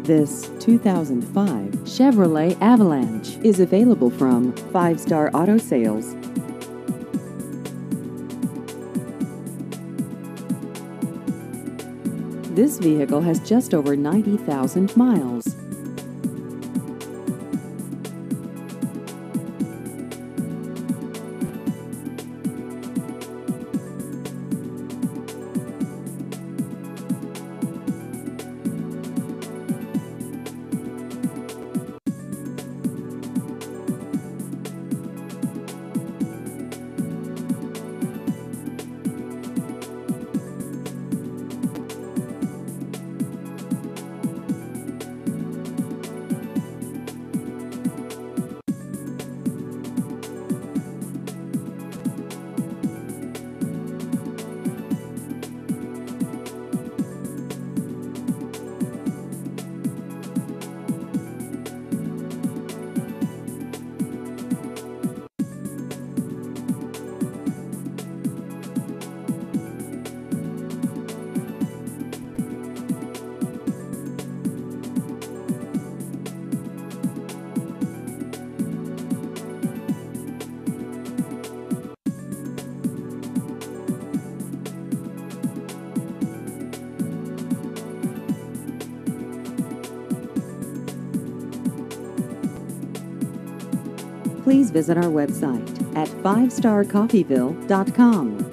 This 2005 Chevrolet Avalanche is available from 5 Star Auto Sales. This vehicle has just over 90,000 miles. Please visit our website at 5starcoffeyville.com.